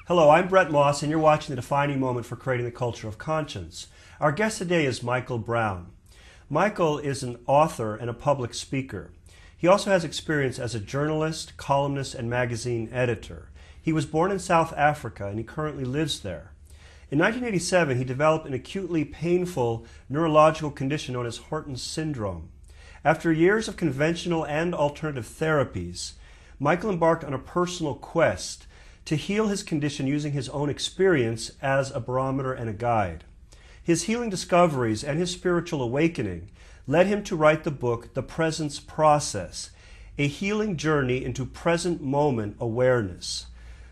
Hello, I'm Brett Moss, and you're watching The Defining Moment for Creating the Culture of Conscience. Our guest today is Michael Brown. Michael is an author and a public speaker. He also has experience as a journalist, columnist, and magazine editor. He was born in South Africa, and he currently lives there. In 1987, he developed an acutely painful neurological condition known as Horton's syndrome. After years of conventional and alternative therapies, Michael embarked on a personal quest to heal his condition using his own experience as a barometer and a guide. His healing discoveries and his spiritual awakening led him to write the book, The Presence Process, a healing journey into present moment awareness.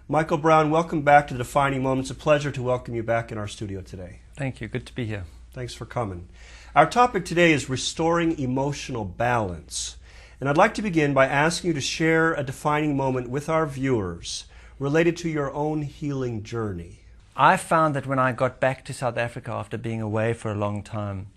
Michael Brown, welcome back to The Defining Moment. It's a pleasure to welcome you back in our studio today. Thank you. Good to be here. Thanks for coming. Our topic today is restoring emotional balance. And I'd like to begin by asking you to share a defining moment with our viewers related to your own healing journey. I found that when I got back to South Africa after being away for a long time,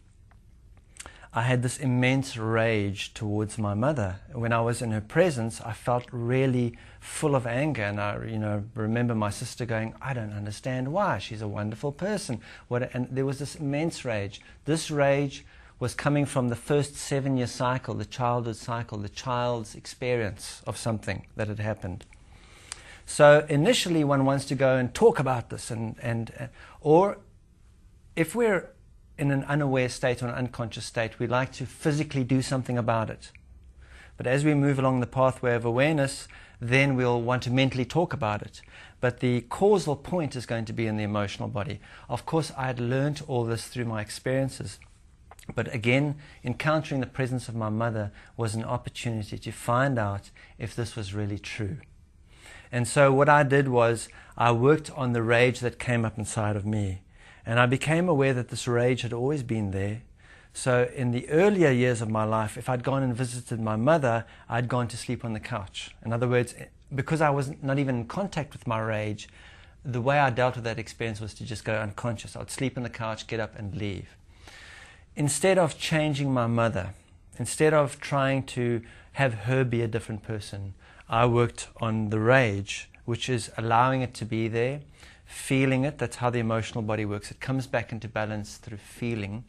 I had this immense rage towards my mother. When I was in her presence, I felt really full of anger, and I remember my sister going, "I don't understand why. She's a wonderful person." And there was this immense rage. This rage was coming from the first 7-year cycle, the childhood cycle, the child's experience of something that had happened. So initially one wants to go and talk about this, or if we're in an unaware state or an unconscious state, we like to physically do something about it. But as we move along the pathway of awareness, then we'll want to mentally talk about it. But the causal point is going to be in the emotional body. Of course, I had learned all this through my experiences. But again, encountering the presence of my mother was an opportunity to find out if this was really true. And so what I did was I worked on the rage that came up inside of me. And I became aware that this rage had always been there. So in the earlier years of my life, if I'd gone and visited my mother, I'd gone to sleep on the couch. In other words, because I was not even in contact with my rage, the way I dealt with that experience was to just go unconscious. I'd sleep on the couch, get up and leave. Instead of changing my mother, instead of trying to have her be a different person, I worked on the rage, which is allowing it to be there, feeling it. That's how the emotional body works. It comes back into balance through feeling.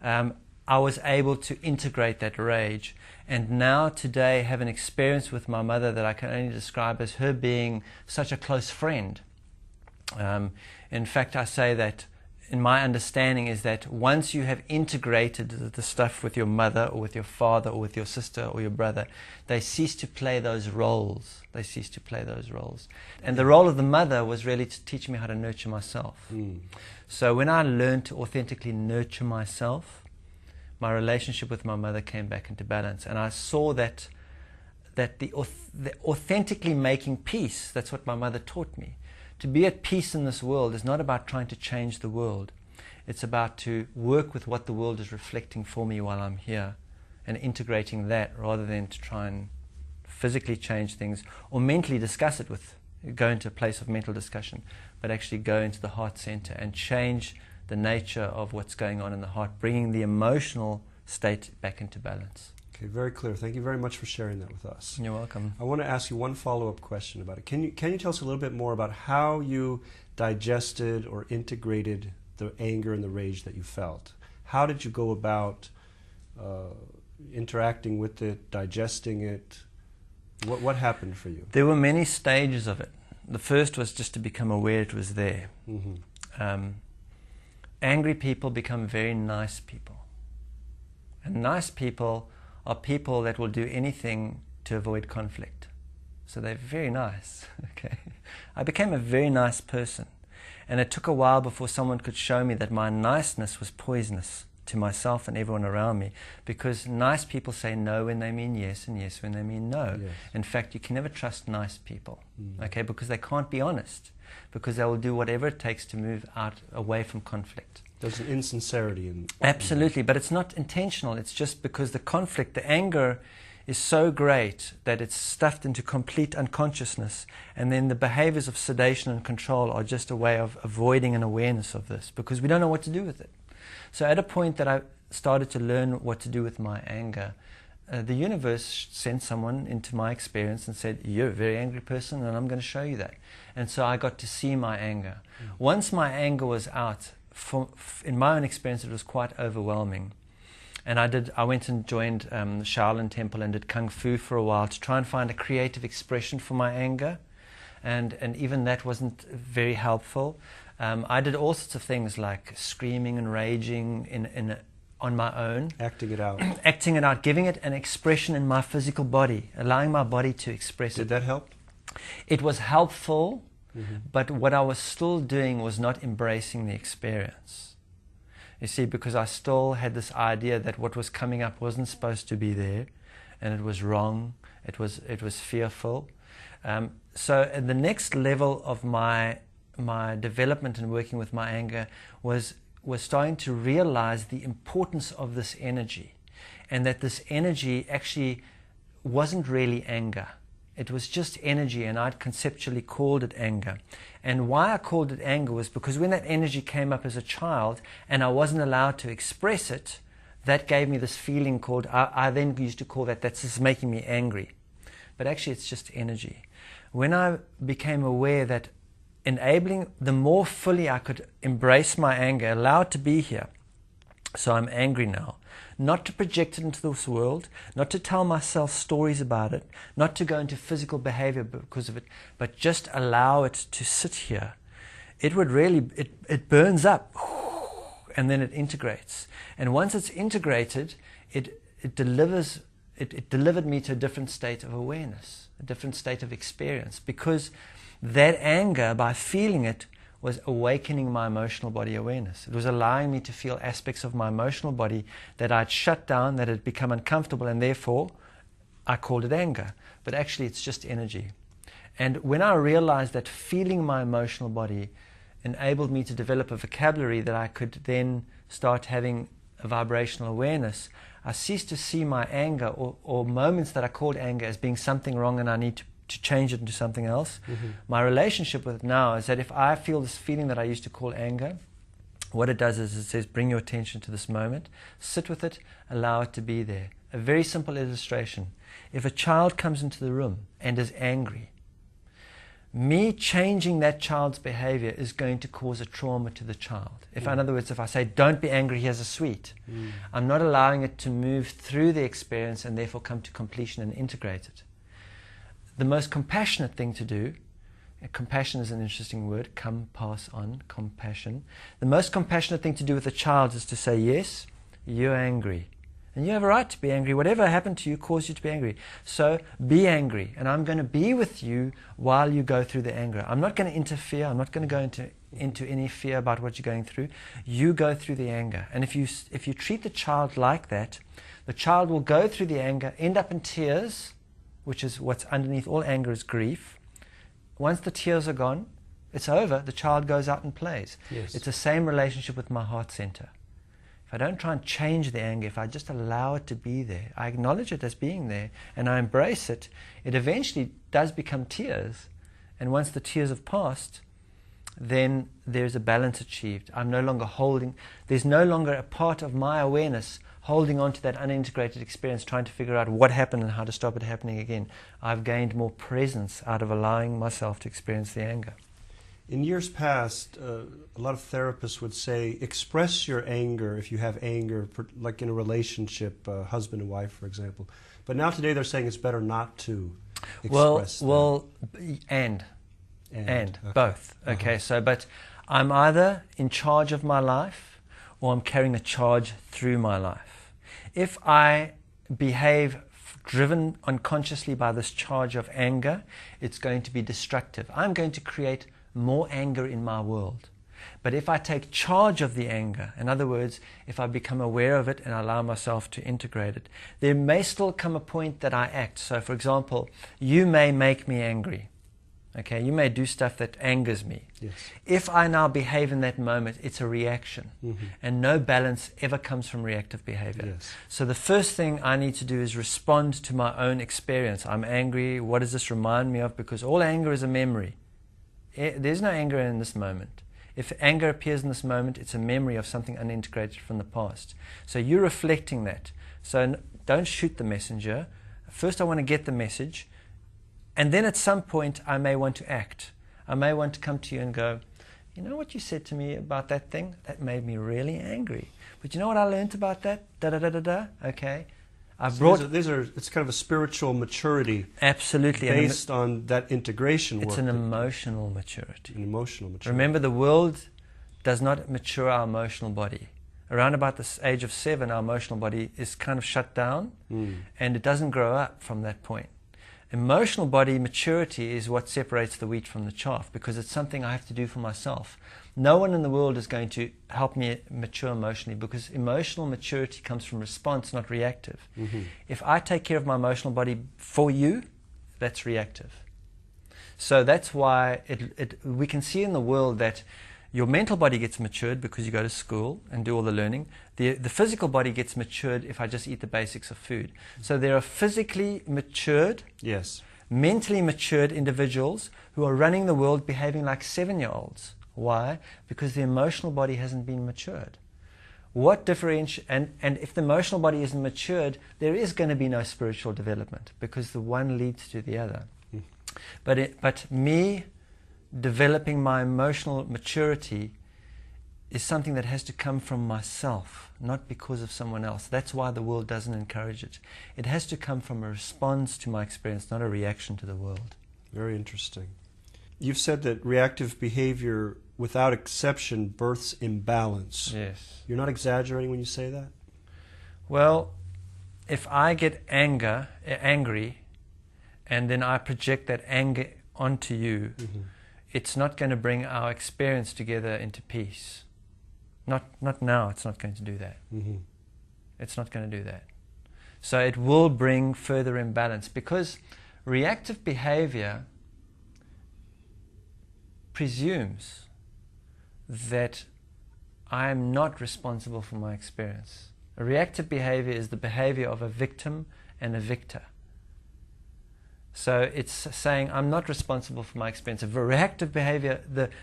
I was able to integrate that rage, and now today have an experience with my mother that I can only describe as her being such a close friend. In fact, I say that in my understanding is that once you have integrated the stuff with your mother or with your father or with your sister or your brother, they cease to play those roles. They cease to play those roles. And the role of the mother was really to teach me how to nurture myself. So when I learned to authentically nurture myself, my relationship with my mother came back into balance. And I saw that the authentically making peace, that's what my mother taught me. To be at peace in this world is not about trying to change the world. It's about to work with what the world is reflecting for me while I'm here and integrating that rather than to try and physically change things or mentally discuss it go into a place of mental discussion, but actually go into the heart center and change the nature of what's going on in the heart, bringing the emotional state back into balance. Okay, very clear. Thank you very much for sharing that with us. You're welcome. I want to ask you one follow-up question about it. Can you tell us a little bit more about how you digested or integrated the anger and the rage that you felt? How did you go about interacting with it, digesting it? What happened for you? There were many stages of it. The first was just to become aware it was there. Angry people become very nice people. And nice people are people that will do anything to avoid conflict. So they're very nice. Okay. I became a very nice person. And it took a while before someone could show me that my niceness was poisonous to myself and everyone around me, because nice people say no when they mean yes and yes when they mean no. Yes. In fact, you can never trust nice people, okay, because they can't be honest, because they will do whatever it takes to move away from conflict. There's an insincerity in... Absolutely, but it's not intentional. It's just because the conflict, the anger is so great that it's stuffed into complete unconsciousness, and then the behaviors of sedation and control are just a way of avoiding an awareness of this, because we don't know what to do with it. So at a point that I started to learn what to do with my anger, the universe sent someone into my experience and said, you're a very angry person and I'm going to show you that. And so I got to see my anger. Once my anger was out, in my own experience it was quite overwhelming. And I went and joined the Shaolin Temple and did Kung Fu for a while to try and find a creative expression for my anger. And even that wasn't very helpful. I did all sorts of things like screaming and raging on my own. Acting it out. Acting it out, giving it an expression in my physical body, allowing my body to express it. Did that help? It was helpful, but what I was still doing was not embracing the experience. You see, because I still had this idea that what was coming up wasn't supposed to be there, and it was wrong, it was fearful. So the next level of my development and working with my anger was starting to realize the importance of this energy, and that this energy actually wasn't really anger. It was just energy, and I'd conceptually called it anger. And why I called it anger was because when that energy came up as a child and I wasn't allowed to express it, that gave me this feeling called, I then used to call that's just making me angry. But actually it's just energy. When I became aware that enabling, the more fully I could embrace my anger, allow it to be here. So I'm angry now. Not to project it into this world, not to tell myself stories about it, not to go into physical behavior because of it, but just allow it to sit here. It would really, it burns up and then it integrates. And once it's integrated, it delivered me to a different state of awareness, a different state of experience, because that anger, by feeling it, was awakening my emotional body awareness. It was allowing me to feel aspects of my emotional body that I'd shut down, that had become uncomfortable, and therefore I called it anger. But actually it's just energy. And when I realized that feeling my emotional body enabled me to develop a vocabulary that I could then start having a vibrational awareness, I ceased to see my anger or moments that I called anger as being something wrong and I need to change it into something else. My relationship with it now is that if I feel this feeling that I used to call anger, what it does is it says, bring your attention to this moment, sit with it, allow it to be there. A very simple illustration. If a child comes into the room and is angry, me changing that child's behavior is going to cause a trauma to the child. In other words, if I say, don't be angry, here's a sweet, I'm not allowing it to move through the experience and therefore come to completion and integrate it. The most compassionate thing to do, compassion is an interesting word, come, pass on, compassion. The most compassionate thing to do with a child is to say, yes, you're angry. And you have a right to be angry. Whatever happened to you caused you to be angry. So be angry. And I'm going to be with you while you go through the anger. I'm not going to interfere. I'm not going to go into any fear about what you're going through. You go through the anger. And if you treat the child like that, the child will go through the anger, end up in tears, which is what's underneath all anger is grief. Once the tears are gone, it's over. The child goes out and plays. Yes. It's the same relationship with my heart center. If I don't try and change the anger, if I just allow it to be there, I acknowledge it as being there, and I embrace it, it eventually does become tears. And once the tears have passed, then there's a balance achieved. I'm no longer holding, there's no longer a part of my awareness holding on to that unintegrated experience, trying to figure out what happened and how to stop it happening again. I've gained more presence out of allowing myself to experience the anger. In years past, a lot of therapists would say, express your anger if you have anger, like in a relationship, husband and wife, for example. But now today they're saying it's better not to express and okay. both. Okay, so, but I'm either in charge of my life or I'm carrying a charge through my life. If I behave driven unconsciously by this charge of anger, it's going to be destructive. I'm going to create more anger in my world. But if I take charge of the anger, in other words, if I become aware of it and allow myself to integrate it, there may still come a point that I act. So, for example, you may make me angry. Okay, you may do stuff that angers me. Yes. If I now behave in that moment, it's a reaction. And no balance ever comes from reactive behavior. Yes. So the first thing I need to do is respond to my own experience. I'm angry. What does this remind me of? Because all anger is a memory. There's no anger in this moment. If anger appears in this moment, it's a memory of something unintegrated from the past. So you're reflecting that. So don't shoot the messenger. First I want to get the message, and then at some point I may want to act. I may want to come to you and go, you know what you said to me about that thing? That made me really angry. But you know what I learned about that? Da-da-da-da-da. Okay. It's kind of a spiritual maturity. Absolutely. Based on that integration work. It's an emotional maturity. An emotional maturity. Remember, the world does not mature our emotional body. Around about the age of 7, our emotional body is kind of shut down, and it doesn't grow up from that point. Emotional body maturity is what separates the wheat from the chaff, because it's something I have to do for myself. No one in the world is going to help me mature emotionally, because emotional maturity comes from response, not reactive. If I take care of my emotional body for you, that's reactive. So that's why we can see in the world that your mental body gets matured because you go to school and do all the learning. The physical body gets matured if I just eat the basics of food. So there are physically matured, yes, mentally matured individuals who are running the world behaving like 7-year-olds. Why? Because the emotional body hasn't been matured. What differentiates, and if the emotional body isn't matured, there is going to be no spiritual development, because the one leads to the other. But me developing my emotional maturity is something that has to come from myself, not because of someone else. That's why the world doesn't encourage it. It has to come from a response to my experience, not a reaction to the world. Very interesting. You've said that reactive behavior, without exception, births imbalance. Yes. You're not exaggerating when you say that? Well, if I get angry, and then I project that anger onto you, it's not going to bring our experience together into peace. Not now, it's not going to do that. It's not going to do that. So it will bring further imbalance, because reactive behavior presumes that I am not responsible for my experience. A reactive behavior is the behavior of a victim and a victor. So it's saying I'm not responsible for my experience. A reactive behavior,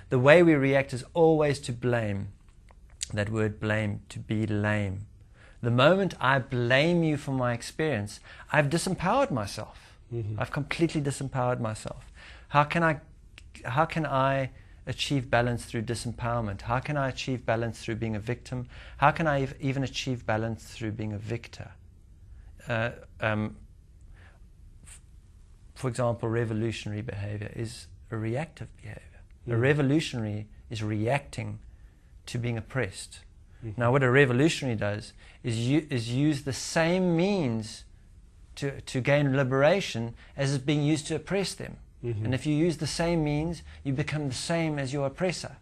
the way we react is always to blame. That word blame, to be lame. The moment I blame you for my experience, I've disempowered myself. I've completely disempowered myself. How can I achieve balance through disempowerment? How can I achieve balance through being a victim? How can I even achieve balance through being a victor? For example, revolutionary behavior is a reactive behavior. A revolutionary is reacting to being oppressed. Now, what a revolutionary does is use the same means to gain liberation as is being used to oppress them. And if you use the same means, you become the same as your oppressor.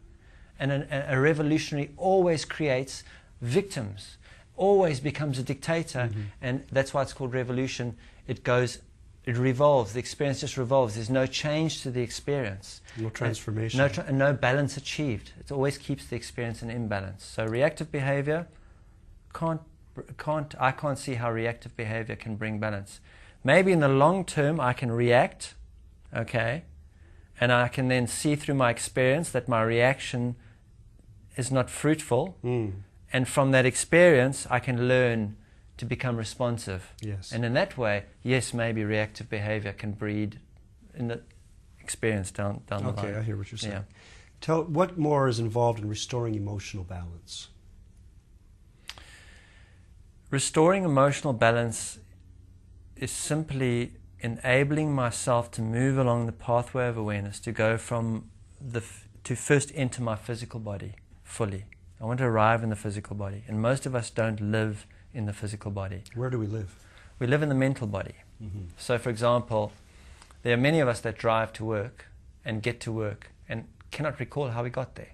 And a revolutionary always creates victims, always becomes a dictator, and that's why it's called revolution. It revolves. The experience just revolves. There's no change to the experience. No transformation. No balance achieved. It always keeps the experience in imbalance. So reactive behavior, I can't see how reactive behavior can bring balance. Maybe in the long term I can react, okay, and I can then see through my experience that my reaction is not fruitful, and from that experience I can learn to become responsive. Yes. And in that way, yes, maybe reactive behavior can breed in the experience down the line. Okay, I hear what you're saying. Yeah. Tell what more is involved in restoring emotional balance? Restoring emotional balance is simply enabling myself to move along the pathway of awareness, to go from to first enter my physical body fully. I want to arrive in the physical body, and most of us don't live in the physical body. Where do we live? We live in the mental body. So, for example, there are many of us that drive to work and get to work and cannot recall how we got there,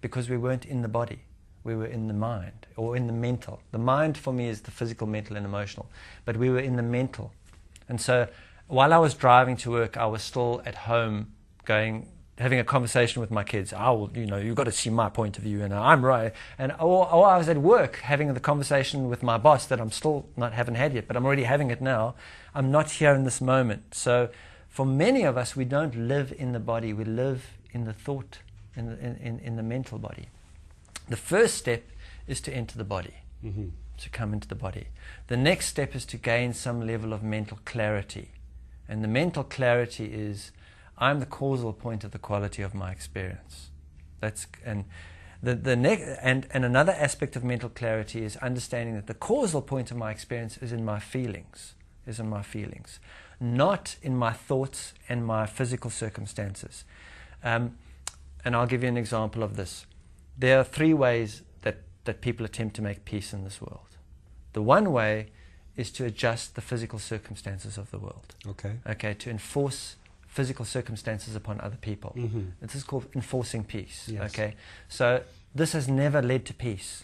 because we weren't in the body. We were in the mind, or in the mental. The mind for me is the physical, mental, and emotional, but we were in the mental. And so while I was driving to work, I was still at home having a conversation with my kids. You've got to see my point of view, and I'm right. Or I was at work having the conversation with my boss that I'm still haven't had yet, but I'm already having it now. I'm not here in this moment. So for many of us, we don't live in the body. We live in the thought, in the mental body. The first step is to enter the body. to come into the body. The next step is to gain some level of mental clarity. And the mental clarity is, I'm the causal point of the quality of my experience. And another aspect of mental clarity is understanding that the causal point of my experience is in my feelings, not in my thoughts and my physical circumstances. And I'll give you an example of this. There are 3 ways that people attempt to make peace in this world. The one way is to adjust the physical circumstances of the world. Okay, to enforce physical circumstances upon other people. This is called enforcing peace. Yes. Okay, so this has never led to peace.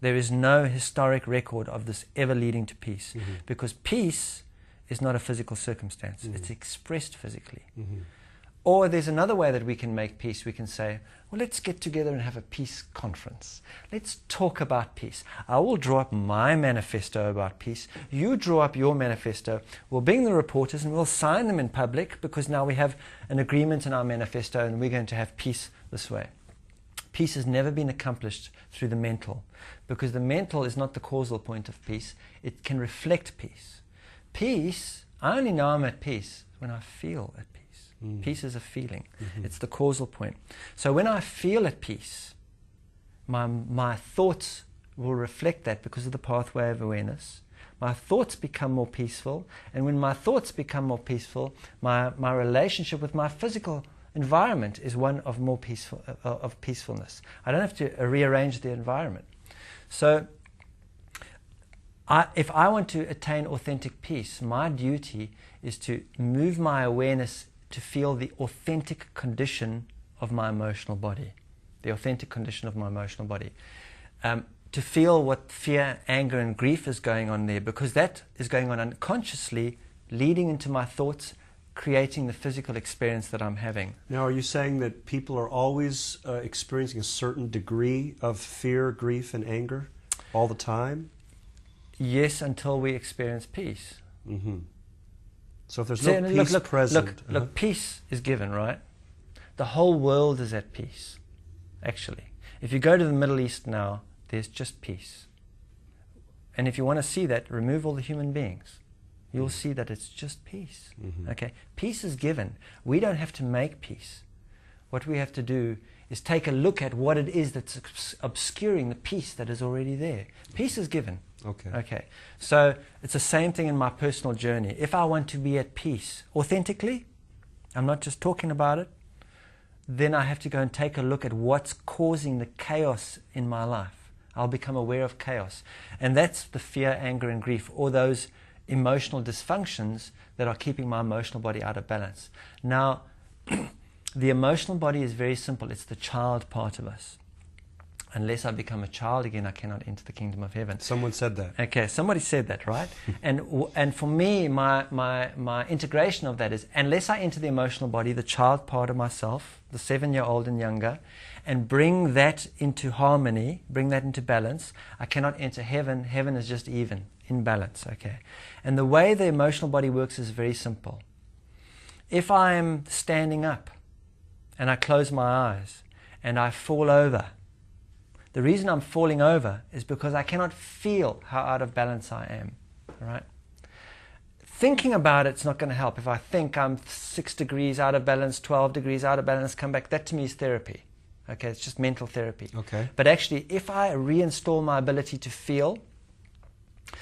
There is no historic record of this ever leading to peace, because peace is not a physical circumstance. It's expressed physically. Or there's another way that we can make peace. We can say, well, let's get together and have a peace conference. Let's talk about peace. I will draw up my manifesto about peace. You draw up your manifesto. We'll bring the reporters and we'll sign them in public, because now we have an agreement in our manifesto and we're going to have peace this way. Peace has never been accomplished through the mental, because the mental is not the causal point of peace. It can reflect peace. Peace, I only know I'm at peace when I feel at peace. Peace is a feeling. It's the causal point. So when I feel at peace, my thoughts will reflect that because of the pathway of awareness. My thoughts become more peaceful, and when my thoughts become more peaceful, my relationship with my physical environment is one of more peacefulness. I don't have to rearrange the environment. So if I want to attain authentic peace, my duty is to move my awareness to feel the authentic condition of my emotional body. The authentic condition of my emotional body. To feel what fear, anger, and grief is going on there, because that is going on unconsciously, leading into my thoughts, creating the physical experience that I'm having. Now, are you saying that people are always experiencing a certain degree of fear, grief, and anger all the time? Yes, until we experience peace. So if there's no peace present... Look, peace is given, right? The whole world is at peace, actually. If you go to the Middle East now, there's just peace. And if you want to see that, remove all the human beings. You'll see that it's just peace. Okay? Peace is given. We don't have to make peace. What we have to do is take a look at what it is that's obscuring the peace that is already there. Peace is given. Okay. So it's the same thing in my personal journey. If I want to be at peace authentically, I'm not just talking about it, then I have to go and take a look at what's causing the chaos in my life. I'll become aware of chaos. And that's the fear, anger, and grief, or those emotional dysfunctions that are keeping my emotional body out of balance. Now, the emotional body is very simple. It's the child part of us. Unless I become a child again, I cannot enter the kingdom of heaven. Someone said that. Okay, somebody said that, right? and for me, my integration of that is, unless I enter the emotional body, the child part of myself, the 7-year-old and younger, and bring that into harmony, bring that into balance, I cannot enter heaven. Heaven is just even, in balance, okay? And the way the emotional body works is very simple. If I am standing up and I close my eyes and I fall over, the reason I'm falling over is because I cannot feel how out of balance I am, all right? Thinking about it's not going to help. If I think I'm 6 degrees out of balance, 12 degrees out of balance, come back, that to me is therapy. Okay, it's just mental therapy. Okay. But actually, if I reinstall my ability to feel,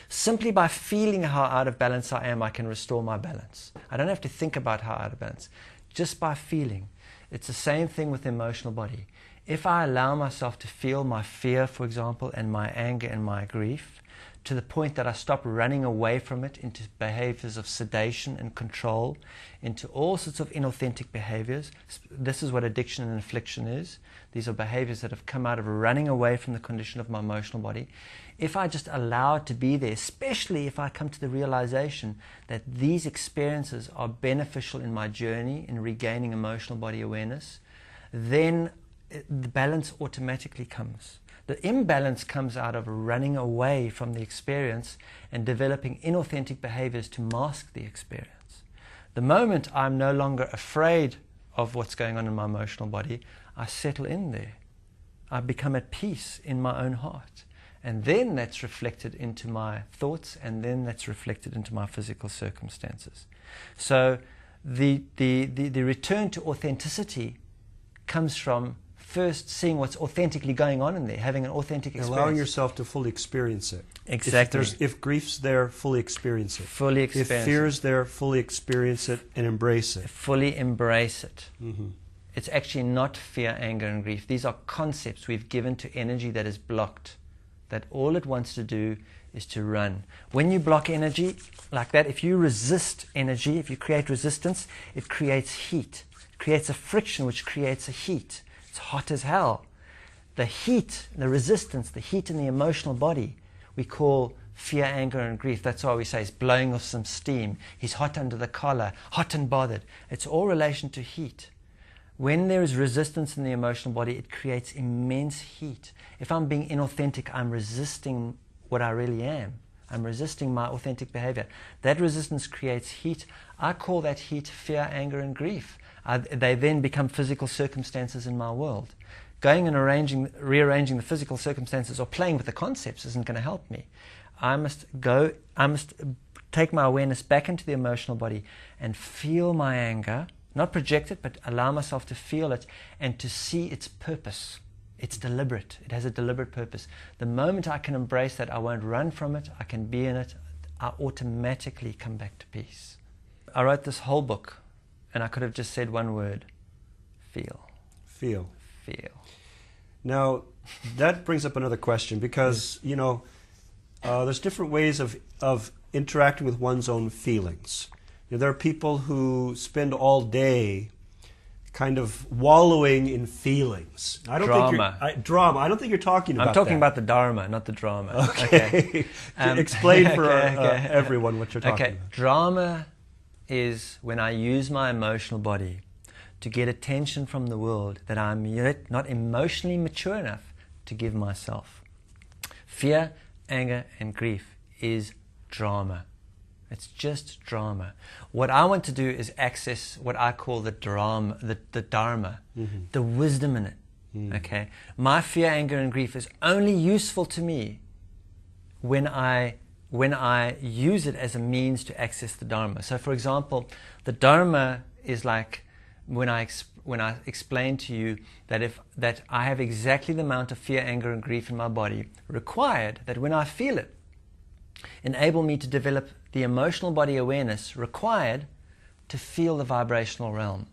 simply by feeling how out of balance I am, I can restore my balance. I don't have to think about how out of balance. Just by feeling. It's the same thing with the emotional body. If I allow myself to feel my fear, for example, and my anger and my grief, to the point that I stop running away from it into behaviors of sedation and control, into all sorts of inauthentic behaviors. This is what addiction and affliction is. These are behaviors that have come out of running away from the condition of my emotional body. If I just allow it to be there, especially if I come to the realization that these experiences are beneficial in my journey in regaining emotional body awareness, then the balance automatically comes. The imbalance comes out of running away from the experience and developing inauthentic behaviors to mask the experience. The moment I'm no longer afraid of what's going on in my emotional body, I settle in there. I become at peace in my own heart. And then that's reflected into my thoughts, and then that's reflected into my physical circumstances. So the return to authenticity comes from first seeing what's authentically going on in there, having an authentic experience. Allowing yourself to fully experience it. Exactly. If grief's there, fully experience it. Fully experience If fear's there, fully experience it and embrace it. Fully embrace it. Mm-hmm. It's actually not fear, anger, and grief. These are concepts we've given to energy that is blocked, that all it wants to do is to run. When you block energy like that, if you resist energy, if you create resistance, it creates heat. It creates a friction which creates a heat. It's hot as hell. The heat, the resistance, the heat in the emotional body, we call fear, anger, and grief. That's why we say he's blowing off some steam. He's hot under the collar, hot and bothered. It's all relation to heat. When there is resistance in the emotional body, it creates immense heat. If I'm being inauthentic, I'm resisting what I really am. I'm resisting my authentic behavior. That resistance creates heat. I call that heat fear, anger, and grief. They then become physical circumstances in my world. Going and rearranging the physical circumstances or playing with the concepts isn't going to help me. I must take my awareness back into the emotional body and feel my anger, not project it, but allow myself to feel it and to see its purpose. It's deliberate. It has a deliberate purpose. The moment I can embrace that, I won't run from it, I can be in it, I automatically come back to peace. I wrote this whole book, and I could have just said one word: feel. Feel. Feel. Now, that brings up another question, because, you know, there's different ways of interacting with one's own feelings. You know, there are people who spend all day kind of wallowing in feelings. I don't Drama. think you're, drama. I don't think you're talking about I'm talking that. about the Dharma, not the drama. Okay. Explain for okay. everyone what you're talking about. Drama is when I use my emotional body to get attention from the world that I'm yet not emotionally mature enough to give myself. Fear, anger, and grief is drama. It's just drama. What I want to do is access what I call the Dharma, Mm-hmm. the wisdom in it. Okay, my fear, anger, and grief is only useful to me when I use it as a means to access the Dharma. So, for example, the Dharma is like when I explain to you that I have exactly the amount of fear, anger, and grief in my body required, that when I feel it, enable me to develop the emotional body awareness required to feel the vibrational realm.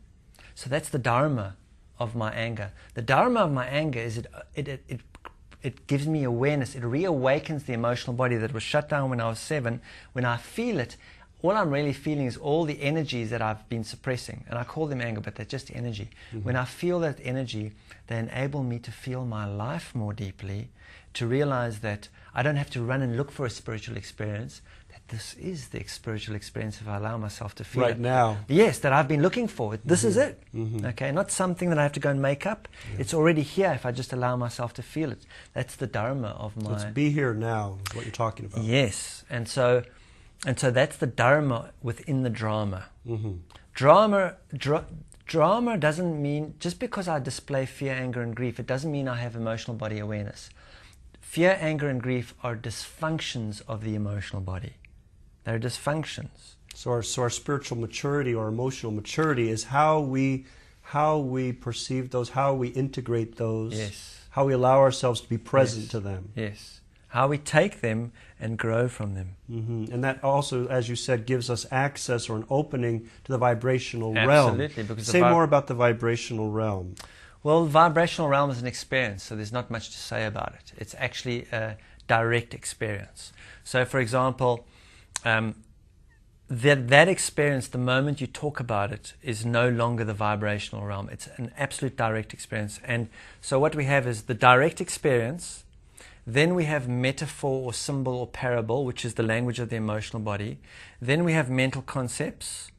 So that's the Dharma of my anger. The Dharma of my anger is it gives me awareness. It reawakens the emotional body that was shut down when I was 7. When I feel it, all I'm really feeling is all the energies that I've been suppressing. And I call them anger, but they're just energy. Mm-hmm. When I feel that energy, they enable me to feel my life more deeply, to realize that I don't have to run and look for a spiritual experience, that this is the spiritual experience if I allow myself to feel it. Right now. Yes, that I've been looking for. This is it. Mm-hmm. Okay, not something that I have to go and make up. Yeah. It's already here if I just allow myself to feel it. That's the Dharma of my... Let's be here now is what you're talking about. Yes, and so that's the Dharma within the drama. Mm-hmm. Drama doesn't mean, just because I display fear, anger, and grief, it doesn't mean I have emotional body awareness. Fear, anger, and grief are dysfunctions of the emotional body. They're dysfunctions. So our spiritual maturity or emotional maturity is how we perceive those, how we integrate those, yes, how we allow ourselves to be present to them. Yes. How we take them and grow from them. Mm-hmm. And that also, as you said, gives us access or an opening to the vibrational realm. Absolutely. Because say more about the vibrational realm. Well, the vibrational realm is an experience, so there's not much to say about it. It's actually a direct experience. So, for example, that experience, the moment you talk about it, is no longer the vibrational realm. It's an absolute direct experience. And so what we have is the direct experience. Then we have metaphor or symbol or parable, which is the language of the emotional body. Then we have mental concepts,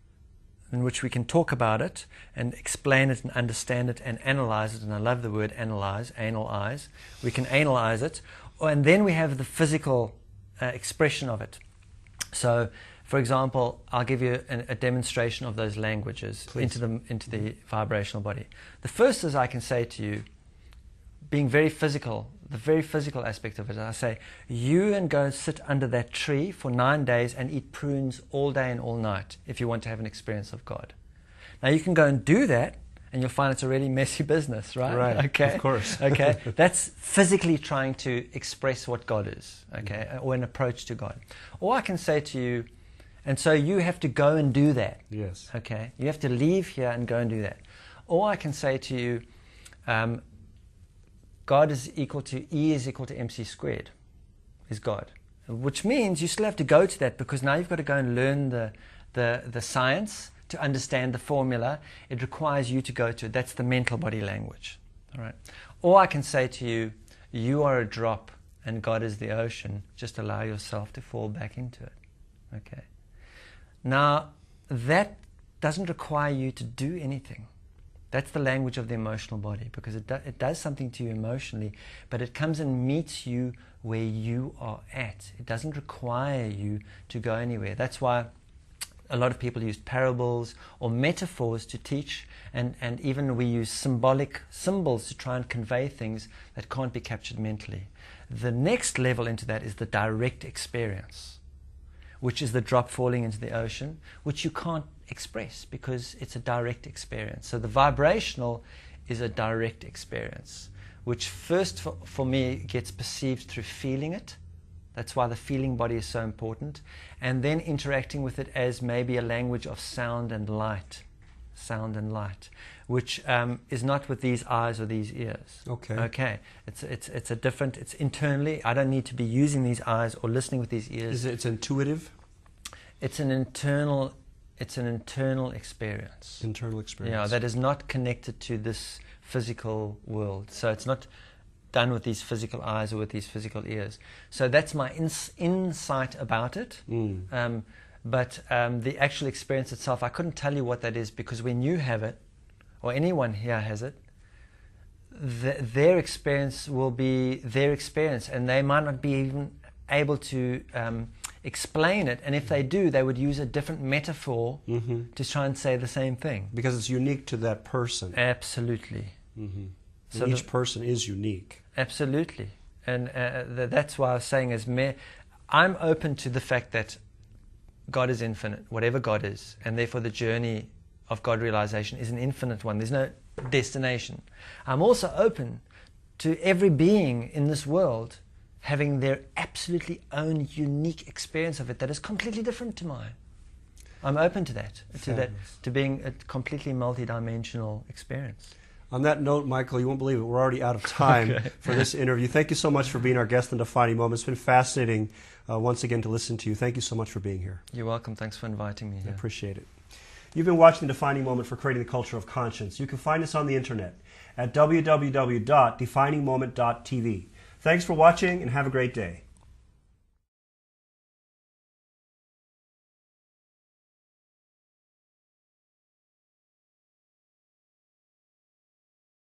in which we can talk about it and explain it and understand it and analyze it. And I love the word analyze. We can analyze it. And then we have the physical expression of it. So, for example, I'll give you a demonstration of those languages into the vibrational body. The first is, I can say to you, being very physical, the very physical aspect of it. I say, you and go sit under that tree for 9 days and eat prunes all day and all night if you want to have an experience of God. Now you can go and do that, and you'll find it's a really messy business, right? Right, okay. of course. Okay, that's physically trying to express what God is, okay, or an approach to God. Or I can say to you, and so you have to go and do that. Yes. Okay, you have to leave here and go and do that. Or I can say to you, God is equal to, E is equal to MC squared, is God. Which means you still have to go to that, because now you've got to go and learn the science to understand the formula. It requires you to go to it. That's the mental body language. All right. Or I can say to you, you are a drop and God is the ocean. Just allow yourself to fall back into it. Okay. Now, that doesn't require you to do anything. That's the language of the emotional body, because it does something to you emotionally, but it comes and meets you where you are at. It doesn't require you to go anywhere. That's why a lot of people use parables or metaphors to teach, and even we use symbolic symbols to try and convey things that can't be captured mentally. The next level into that is the direct experience, which is the drop falling into the ocean, which you can't express because it's a direct experience. So the vibrational is a direct experience, which first for me gets perceived through feeling it. That's why the feeling body is so important. And then interacting with it as maybe a language of sound and light. Sound and light. Which is not with these eyes or these ears. Okay. Okay. It's a different, it's internally. I don't need to be using these eyes or listening with these ears. It's intuitive? It's an internal experience. Internal experience. Yeah, that is not connected to this physical world. So it's not done with these physical eyes or with these physical ears. So that's my insight about it. But the actual experience itself, I couldn't tell you what that is, because when you have it, or anyone here has it, their experience will be their experience, and they might not be even able to explain it. And if they do, they would use a different metaphor to try and say the same thing. Because it's unique to that person. Absolutely. So each person is unique. Absolutely. And that's why I was saying, I'm open to the fact that God is infinite, whatever God is, and therefore the journey of God realization is an infinite one. There's no destination. I'm also open to every being in this world having their absolutely own unique experience of it that is completely different to mine. I'm open to that, to being a completely multidimensional experience. On that note, Michael, you won't believe it, we're already out of time for this interview. Thank you so much for being our guest on Defining Moment. It's been fascinating once again to listen to you. Thank you so much for being here. You're welcome. Thanks for inviting me here. I appreciate it. You've been watching Defining Moment for Creating the Culture of Conscience. You can find us on the internet at www.definingmoment.tv. Thanks for watching and have a great day.